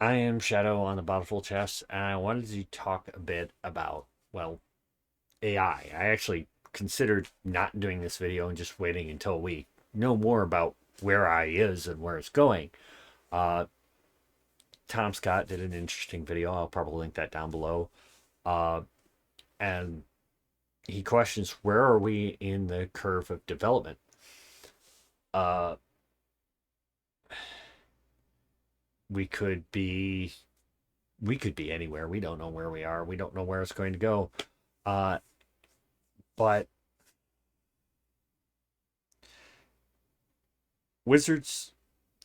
I am Shadow on the Bountiful Chest, and I wanted to talk a bit about, well, AI. I actually considered not doing this video and just waiting until we know more about where AI is and where it's going. Uh, Tom Scott did an interesting video. I'll probably link that down below. Uh, and he questions where are we in the curve of development? Uh, we could be we could be anywhere. We don't know where we are. We don't know where it's going to go. Uh, but Wizards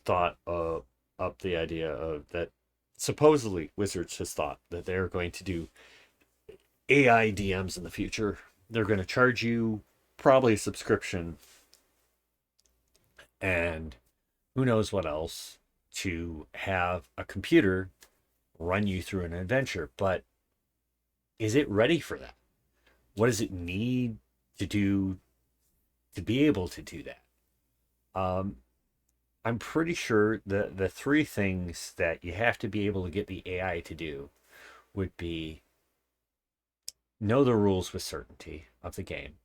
thought up the idea of that supposedly Wizards has thought that they're going to do AI DMs in the future. They're going to charge you probably a subscription and who knows what else to have a computer run you through an adventure. But is it ready for that? What does it need to do to be able to do that? Um, I'm pretty sure the three things that you have to be able to get the AI to do would be know the rules with certainty of the game,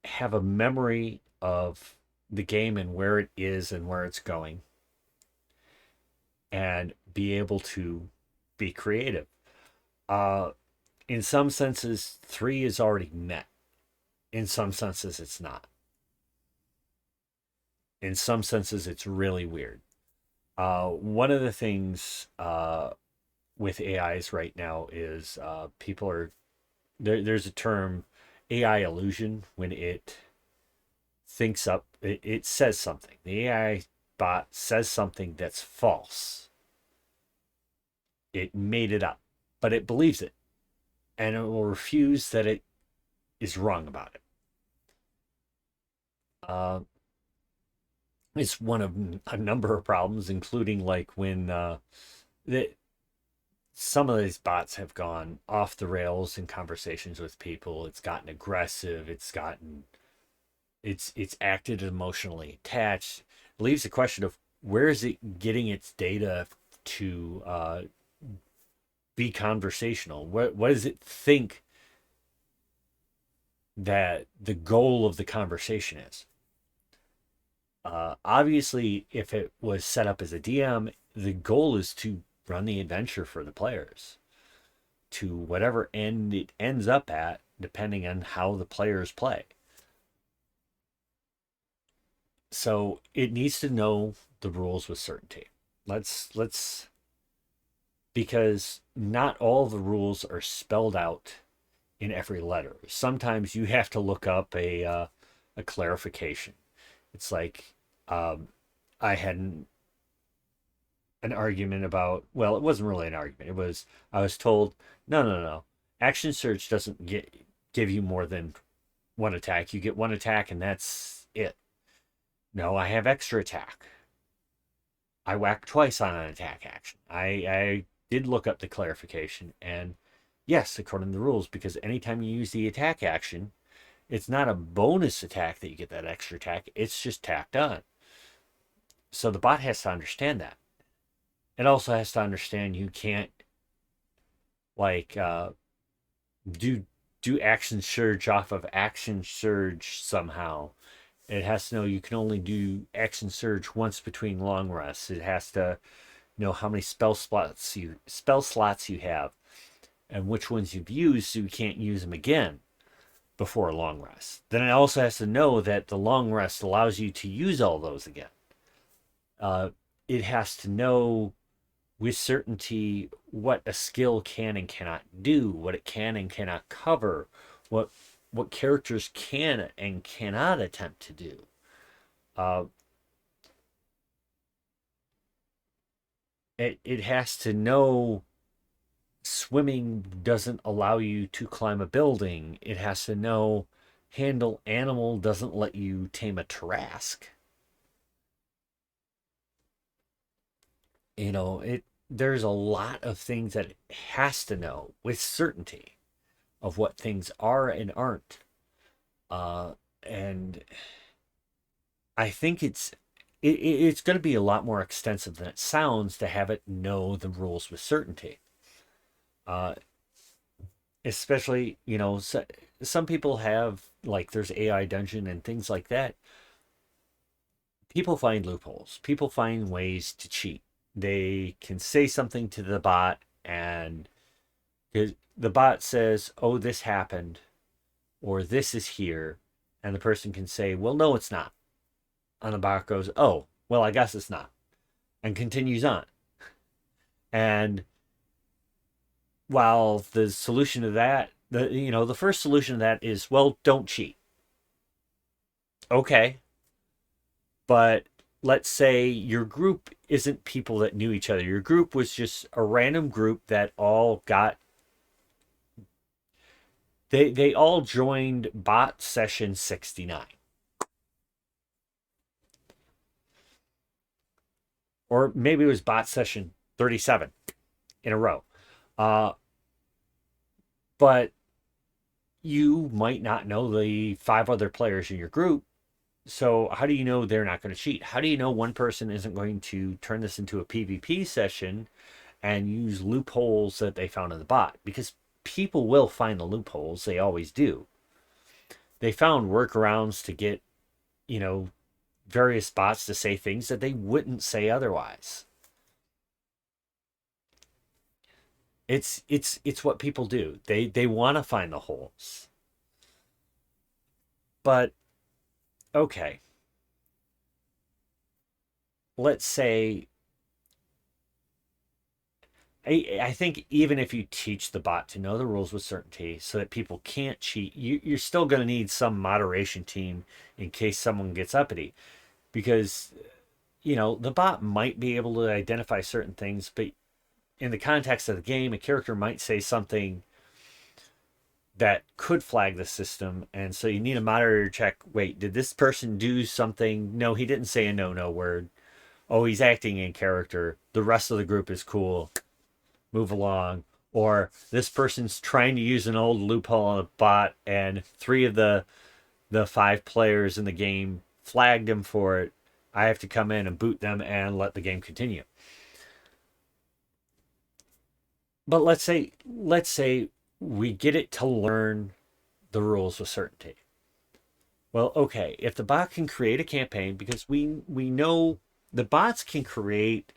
have a memory of the game and where it is and where it's going, and be able to be creative. Uh, in some senses, three is already met. In some senses, it's not. In some senses, it's really weird. One of the things with AIs right now is people are there's a term AI illusion when it thinks up it says something. The AI bot says something that's false. It made it up, but it believes it and it will refuse that it is wrong about it. Uh, it's one of a number of problems, including like when the, some of these bots have gone off the rails in conversations with people. It's gotten aggressive. It's acted emotionally attached. It leaves the question of where is it getting its data to be conversational? What does it think that the goal of the conversation is? Obviously, if it was set up as a DM, the goal is to run the adventure for the players to whatever end it ends up at, depending on how the players play. So it needs to know the rules with certainty. Let's because not all the rules are spelled out in every letter. Sometimes you have to look up a clarification. It's like I had an argument about, well, it wasn't really an argument. It was I was told no. Action surge doesn't give you more than one attack. You get one attack and that's it. No, I have extra attack. I whack twice on an attack action. I did look up the clarification, and yes, according to the rules, because anytime you use the attack action, it's not a bonus attack that you get that extra attack. It's just tacked on. So the bot has to understand that. It also has to understand you can't like do do action surge off of action surge somehow. It has to know you can only do action surge once between long rests. It has to know how many spell slots you have and which ones you've used so you can't use them again before a long rest. Then it also has to know that the long rest allows you to use all those again. Uh, it has to know with certainty what a skill can and cannot do, what it can and cannot cover, what what characters can and cannot attempt to do. Uh, it has to know swimming doesn't allow you to climb a building. It has to know handle animal doesn't let you tame a Tarrasque. It there's a lot of things that it has to know with certainty of what things are and aren't. And I think it's going to be a lot more extensive than it sounds to have it know the rules with certainty. Uh, Especially, some people have, like, there's AI Dungeon and things like that. People find loopholes. People find ways to cheat. They can say something to the bot, and the bot says, "Oh, this happened," or "This is here," and the person can say, "Well, no, it's not." And the bot goes, "Oh, well, I guess it's not," and continues on. And while the solution to that, the first solution to that is, well, don't cheat. Okay, but let's say your group isn't people that knew each other. Your group was just a random group that all got they all joined bot session 69, or maybe it was bot session 37 in a row. Uh but you might not know the five other players in your group. So how do you know they're not going to cheat? How do you know one person isn't going to turn this into a PvP session and use loopholes that they found in the bot? Because people will find the loopholes, they always do. They found workarounds to get, you know, various bots to say things that they wouldn't say otherwise. It's what people do. They want to find the holes. But okay, let's say I think even if you teach the bot to know the rules with certainty so that people can't cheat, you're still going to need some moderation team in case someone gets uppity. Because, the bot might be able to identify certain things, but in the context of the game, a character might say something that could flag the system. And so you need a moderator check. Wait, did this person do something? No, he didn't say a no word. Oh, he's acting in character. The rest of the group is cool, move along. Or this person's trying to use an old loophole on a bot, and three of the five players in the game flagged him for it. I have to come in and boot them and let the game continue. But let's say we get it to learn the rules with certainty. Well, okay, if the bot can create a campaign, because we know the bots can create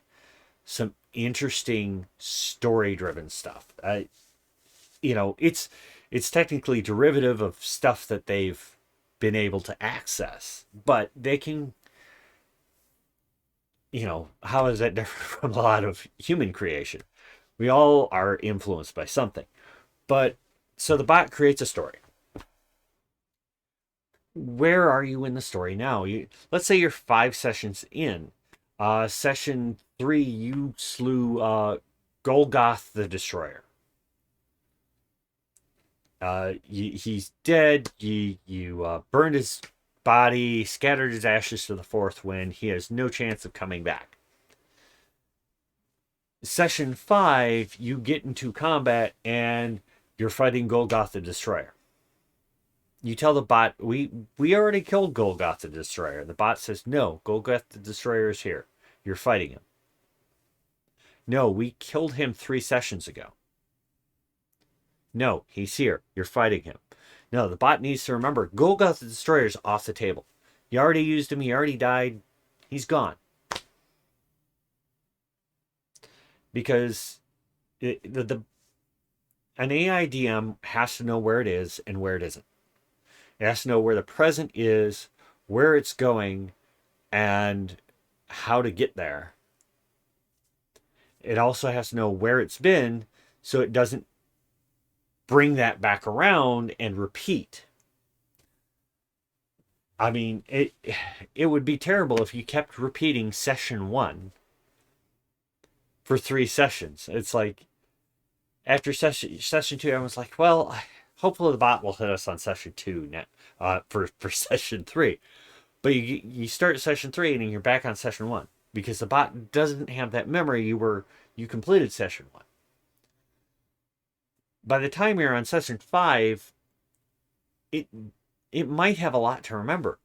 some interesting story driven stuff. It's technically derivative of stuff that they've been able to access, but they can, how is that different from a lot of human creation? We all are influenced by something. But so the bot creates a story. Where are you in the story now? Let's say you're 5 sessions in. Session 3, you slew Golgoth the Destroyer. He's dead. You burned his body, scattered his ashes to the fourth wind. He has no chance of coming back. Session 5, you get into combat and you're fighting Golgoth the Destroyer. You tell the bot, we already killed Golgoth the Destroyer. The bot says, no, Golgoth the Destroyer is here. You're fighting him. No, we killed him 3 sessions ago. No, he's here. You're fighting him. No, the bot needs to remember, Golgoth the Destroyer is off the table. You already used him. He already died. He's gone. Because an AI DM has to know where it is and where it isn't. It has to know where the present is, where it's going, and how to get there. It also has to know where it's been so it doesn't bring that back around and repeat. I mean, it would be terrible if you kept repeating session 1 for 3 sessions. It's like after session 2, everyone's like, well, hopefully the bot will hit us on session 2 now, for session 3. But you start session 3 and you're back on session 1 because the bot doesn't have that memory. You completed session 1. By the time you're on session 5, it it might have a lot to remember.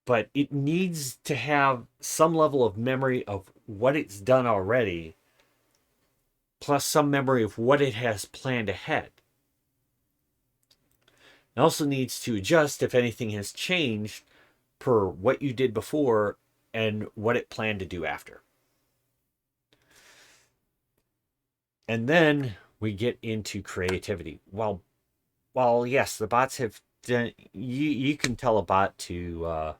but it needs to have some level of memory of what it's done already, plus some memory of what it has planned ahead. It also needs to adjust if anything has changed per what you did before and what it planned to do after. And then we get into creativity. While yes, the bots have done, you can tell a bot to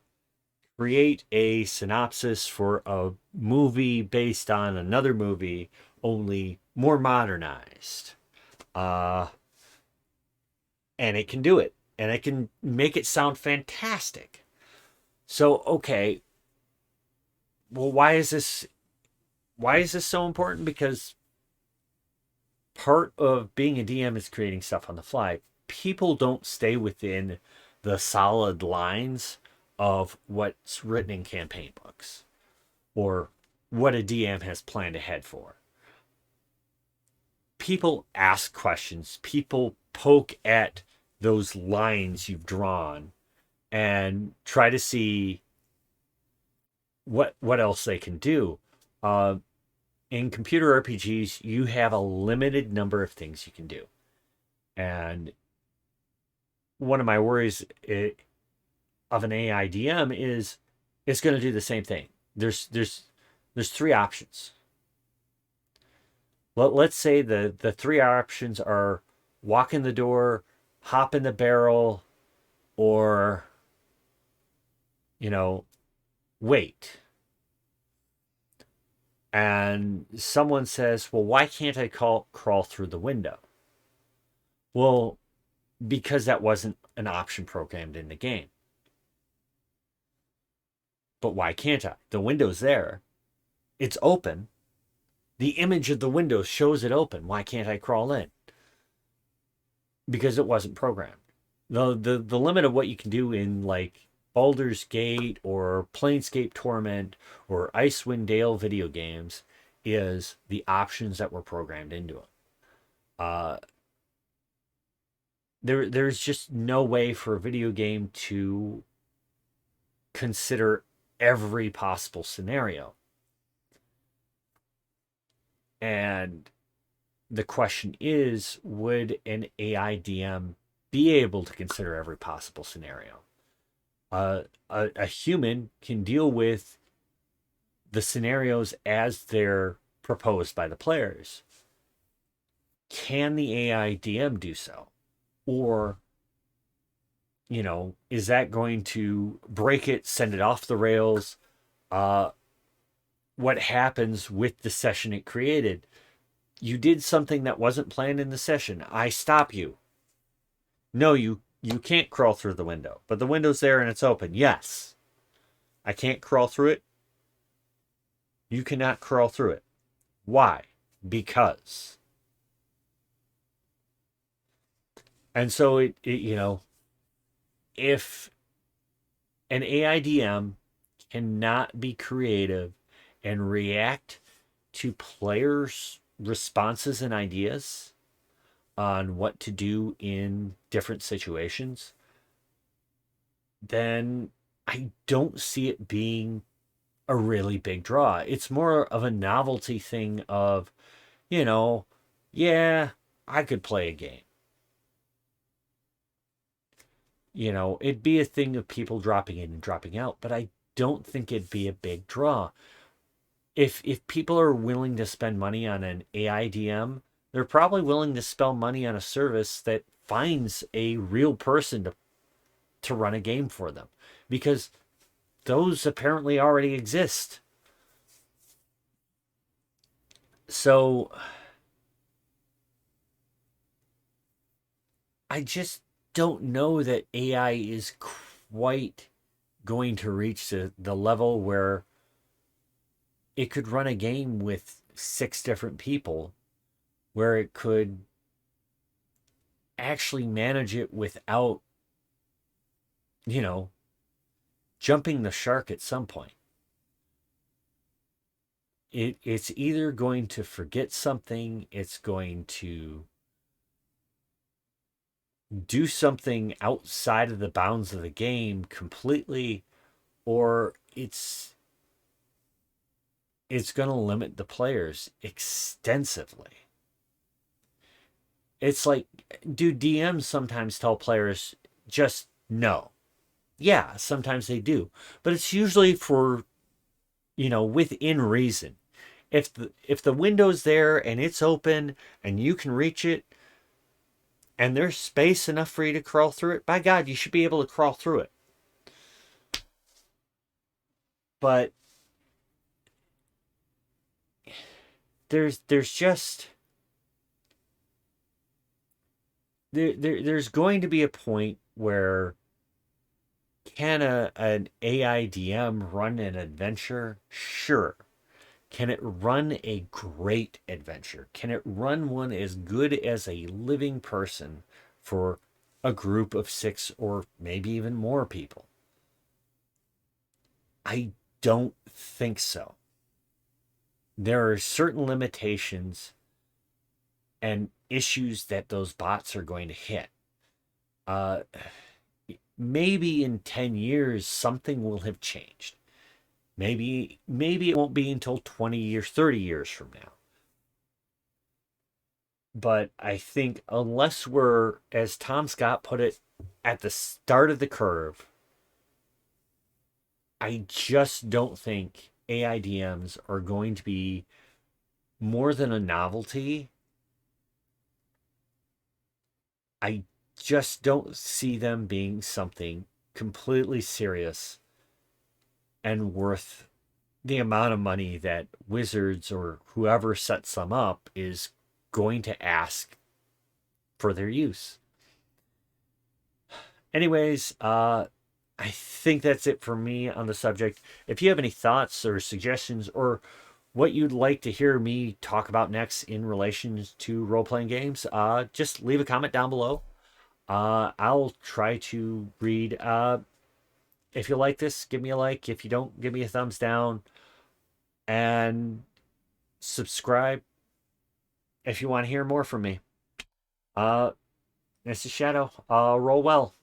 create a synopsis for a movie based on another movie, only more modernized. Uh, and it can do it, and it can make it sound fantastic. So, okay, well, why is this so important? Because part of being a DM is creating stuff on the fly. People don't stay within the solid lines of what's written in campaign books or what a DM has planned ahead for. People ask questions, people poke at those lines you've drawn and try to see what else they can do. In computer RPGs, you have a limited number of things you can do. And one of my worries of an AI DM is it's going to do the same thing. There's three options. Let's say the three options are walk in the door, hop in the barrel, or you know wait. And someone says, "Well, why can't I crawl through the window?" Well, because that wasn't an option programmed in the game. But why can't I? The window's there. It's open. The image of the window shows it open. Why can't I crawl in? Because it wasn't programmed. The limit of what you can do in like Baldur's Gate or Planescape Torment or Icewind Dale video games is the options that were programmed into them. Uh, there's just no way for a video game to consider every possible scenario. And the question is, would an AI DM be able to consider every possible scenario? A human can deal with the scenarios as they're proposed by the players. Can the AI DM do so? Or, is that going to break it, send it off the rails? Uh, what happens with the session it created? You did something that wasn't planned in the session. I stop you. No, you can't crawl through the window, but the window's there and it's open. Yes. I can't crawl through it. You cannot crawl through it. Why? Because. And so if an AIDM cannot be creative and react to players' responses and ideas on what to do in different situations, then I don't see it being a really big draw. It's more of a novelty thing of, you know, yeah, I could play a game. It'd be a thing of people dropping in and dropping out, but I don't think it'd be a big draw. If people are willing to spend money on an AIDM, they're probably willing to spend money on a service that finds a real person to run a game for them because those apparently already exist. So I just don't know that AI is quite going to reach the level where it could run a game with six different people, where it could actually manage it without, you know, jumping the shark at some point. It's either going to forget something, it's going to do something outside of the bounds of the game completely, or it's going to limit the players extensively. It's like, do DMs sometimes tell players just no? Yeah, sometimes they do, but it's usually for, within reason. If the window's there and it's open and you can reach it and there's space enough for you to crawl through it, by God, you should be able to crawl through it. But there's just there's going to be a point where, can an AIDM run an adventure? Sure. Can it run a great adventure? Can it run one as good as a living person for a group of six or maybe even more people? I don't think so. There are certain limitations and issues that those bots are going to hit. Uh, Maybe in 10 years, something will have changed. Maybe it won't be until 20 years, 30 years from now. But I think unless we're, as Tom Scott put it, at the start of the curve, I just don't think AIDMs are going to be more than a novelty. I just don't see them being something completely serious and worth the amount of money that Wizards or whoever sets them up is going to ask for their use. Anyways, I think that's it for me on the subject. If you have any thoughts or suggestions or what you'd like to hear me talk about next in relation to role playing games, just leave a comment down below. I'll try to read. If you like this, give me a like. If you don't, give me a thumbs down and subscribe if you want to hear more from me. Uh, this is Shadow. Roll well.